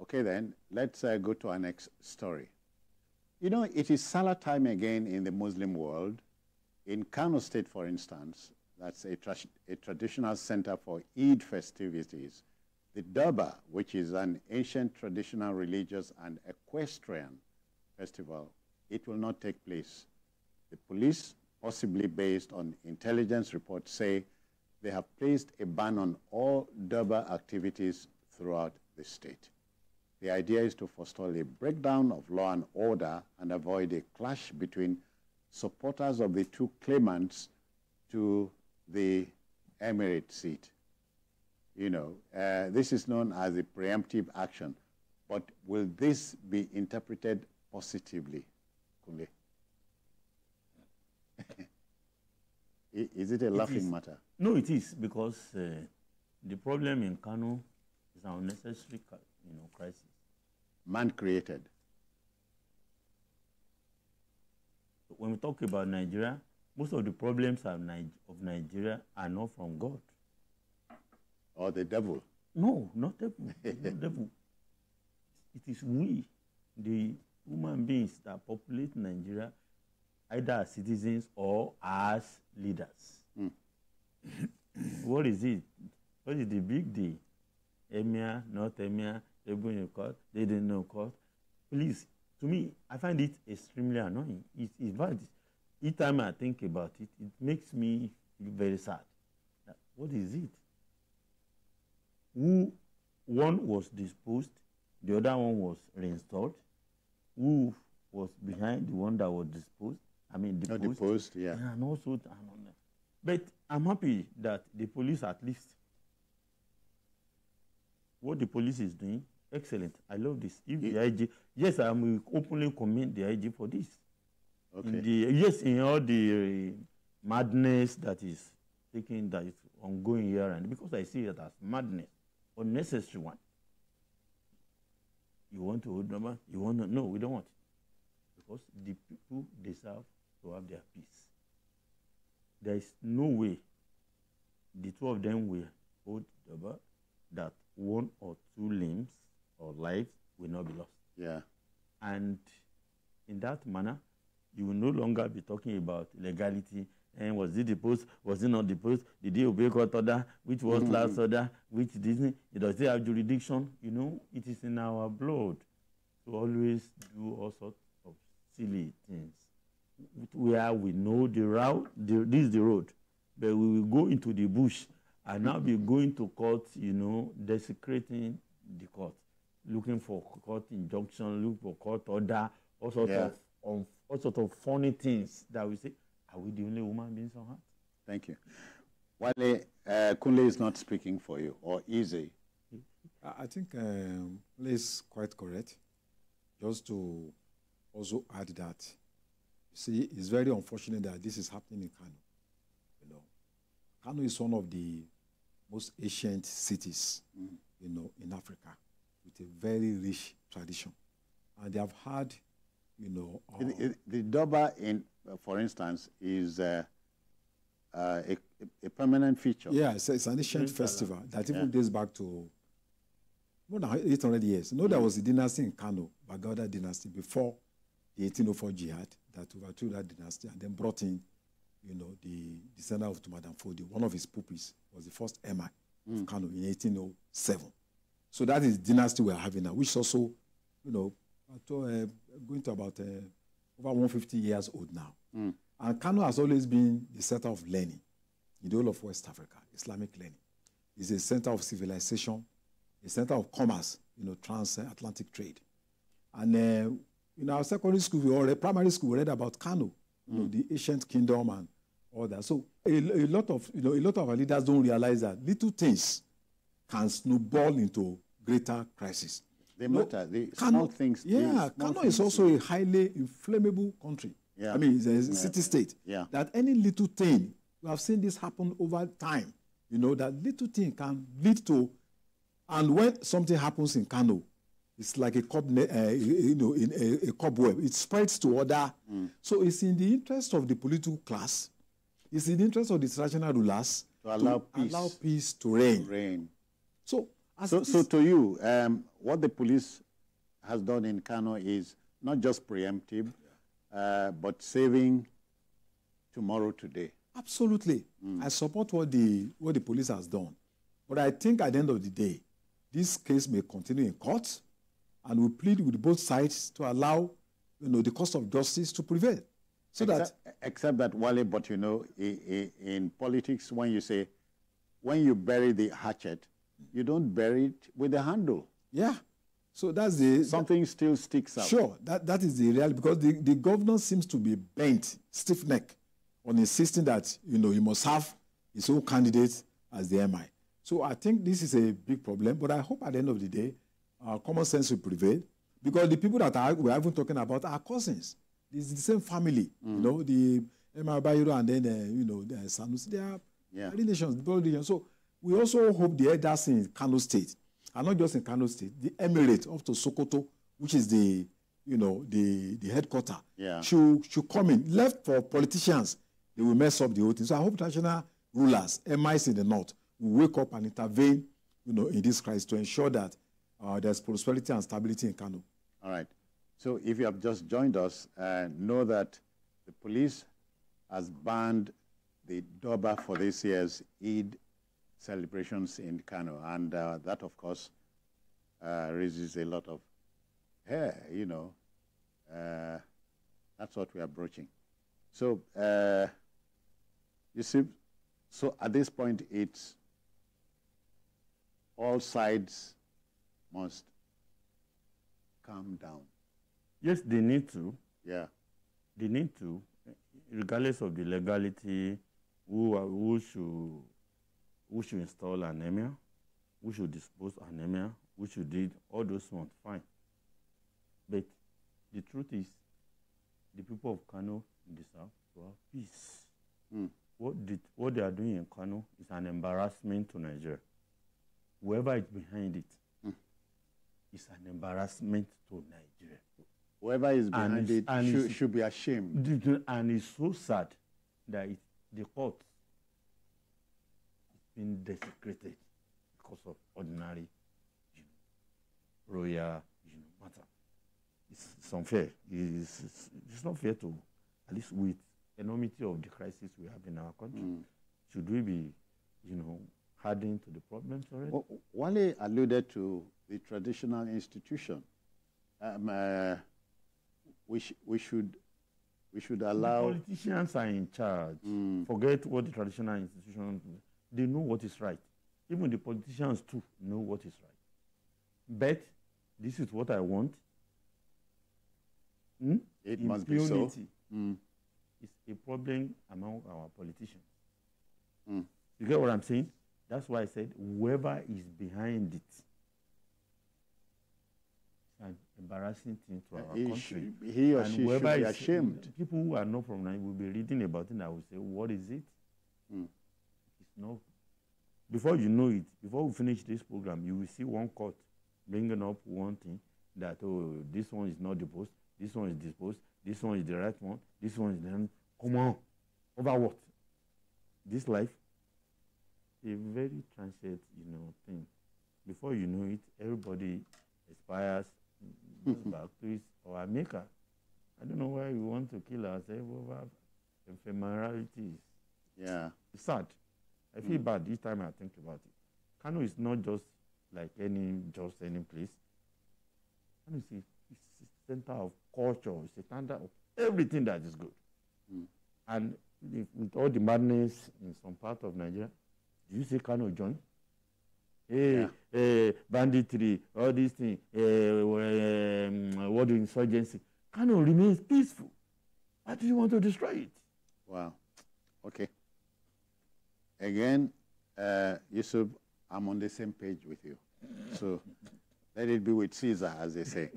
Okay, then, let's go to our next story. You know, it is Salah time again in the Muslim world. In Kano State, for instance, that's a traditional center for Eid festivities. The Durbar, which is an ancient traditional religious and equestrian festival, it will not take place. The police, possibly based on intelligence reports, say they have placed a ban on all Durbar activities throughout the state. The idea is to forestall a breakdown of law and order and avoid a clash between supporters of the two claimants to the emirate seat. You know, this is known as a preemptive action, but will this be interpreted positively, Kunle? Is it a laughing matter? No, it is, because the problem in Kano is an unnecessary, crisis. Man-created. When we talk about Nigeria, most of the problems of Nigeria are not from God. Or the devil. No, not devil. Not devil. It is we, the human beings that populate Nigeria, either as citizens or as leaders. Mm. What is it? What is the big deal? Emir, not Emir, they bring a court, they didn't know court. Please, to me, I find it extremely annoying. It's bad. Each time I think about it, it makes me feel very sad. What is it? One was disposed, the other one was reinstalled. Who was behind the one that was disposed? I mean, deposed, yeah. And also, but I'm happy that the police, at least, what the police is doing, excellent. I love this. If the IG, yes, I will openly commend the IG for this. Okay. In all the madness that is ongoing here, and because I see it as madness, unnecessary one. You want to hold number? You want to? No, we don't want it. Because the people deserve to have their peace. There is no way the two of them will hold number that one or two limbs or lives will not be lost. Yeah. And in that manner, you will no longer be talking about legality. And was it deposed? Was it not deposed? Did he obey court order? Which was last order? Which didn't? Does it have jurisdiction? You know, it is in our blood to always do all sorts of silly things. Where we know the route, this is the road, but we will go into the bush and now be going to court, desecrating the court, looking for court injunction, looking for court order, all sorts of funny things that we say. Are we the only human beings on earth? Thank you. Wale, Kunle is not speaking for you, or is he? I think Kunle is quite correct. Just to also add that, you see, it's very unfortunate that this is happening in Kano. Kano is one of the most ancient cities, in Africa, with a very rich tradition, and they have had, the Durbar for instance, is a permanent feature. Yeah, it's an ancient festival that even dates back to more than 800 years. There was a dynasty in Kano, Bagauda dynasty, before the 1804 jihad that overthrew that dynasty and then brought in, the descendant of Tumadan Fodi. One of his pupils was the first emir of Kano in 1807. So that is the dynasty we are having now, which is also, going to about over 150 years old now. And Kano has always been the center of learning in the whole of West Africa, Islamic learning. It's a center of civilization, a center of commerce, transatlantic trade. And in our secondary school, primary school, we read about Kano, the ancient kingdom and all that. So a lot of our leaders don't realize that little things can snowball into greater crisis. They matter. The small things. Yeah, Kano is also a highly inflammable country. Yeah. I mean, it's a city-state. Yeah. That any little thing, we have seen this happen over time, that little thing can lead to, and when something happens in Kano, it's like a cobweb. It spreads to other. So it's in the interest of the political class, it's in the interest of the traditional rulers to allow peace to reign. So, So to you, what the police has done in Kano is not just preemptive, but saving tomorrow today. Absolutely. I support what the police has done. But I think at the end of the day, this case may continue in court, and we plead with both sides to allow, the course of justice to prevail. Except that, Wale, but in politics, when you bury the hatchet, you don't bury it with the handle. Yeah. So that's something still sticks out. Sure, that is the reality, because the governor seems to be bent, stiff-necked, on insisting that, he must have his own candidate as the MI. So I think this is a big problem, but I hope at the end of the day, common sense will prevail, because the people that we're even talking about are cousins. It's the same family, the MI Bayero and then, the Sanusi, they are relations, blood relations. So we also hope the elders in Kano State, and not just in Kano State, the emirate up to Sokoto, which is the headquarters, should come in. Left for politicians, they will mess up the whole thing. So I hope national rulers, MIs in the north, will wake up and intervene, in this crisis to ensure that there's prosperity and stability in Kano. All right. So if you have just joined us, know that the police has banned the Durbar for this year's Eid celebrations in Kano, and that, of course, raises a lot of hair. That's what we are broaching. So you see, so at this point, it's all sides must calm down. Yes, they need to. Yeah. They need to, regardless of the legality, who should install an emir, who should dispose an emir, who should do all those ones, fine. But the truth is, the people of Kano deserve to have peace. What they are doing in Kano is an embarrassment to Nigeria. Whoever is behind it is an embarrassment to Nigeria. Whoever is behind it should be ashamed. And it's so sad that the court has been desecrated because of ordinary, royal matter. It's unfair. It's not fair to, at least with enormity of the crisis we have in our country. Should we be, hardened to the problems already? Wale alluded to the traditional institution. We should allow... The politicians are in charge. Forget what the traditional institutions do. They know what is right. Even the politicians too know what is right. But this is what I want. It must be so. It's a problem among our politicians. You get what I'm saying? That's why I said whoever is behind it, it's an embarrassing thing to our country. He or she should be ashamed. People who are not from Nigeria will be reading about it and I will say, what is it? It's not. Before you know it, before we finish this program, you will see one court bringing up one thing that, this one is not deposed, this one is disposed, this one is the right one, this one is the wrong. Come on. Over what? This life, a very transient, thing. Before you know it, everybody aspires back to his or our maker. I don't know why we want to kill ourselves over ephemeralities. Yeah. It's sad. I feel bad each time I think about it. Kano is not just like any place. Kano is a center of culture. It's a center of everything that is good. And with all the madness in some part of Nigeria, do you see Kano join? Banditry, all these things, what insurgency. Kano remains peaceful. Why do you want to destroy it? Wow. Okay. Again, Yusuf, I'm on the same page with you. So let it be with Caesar, as they say.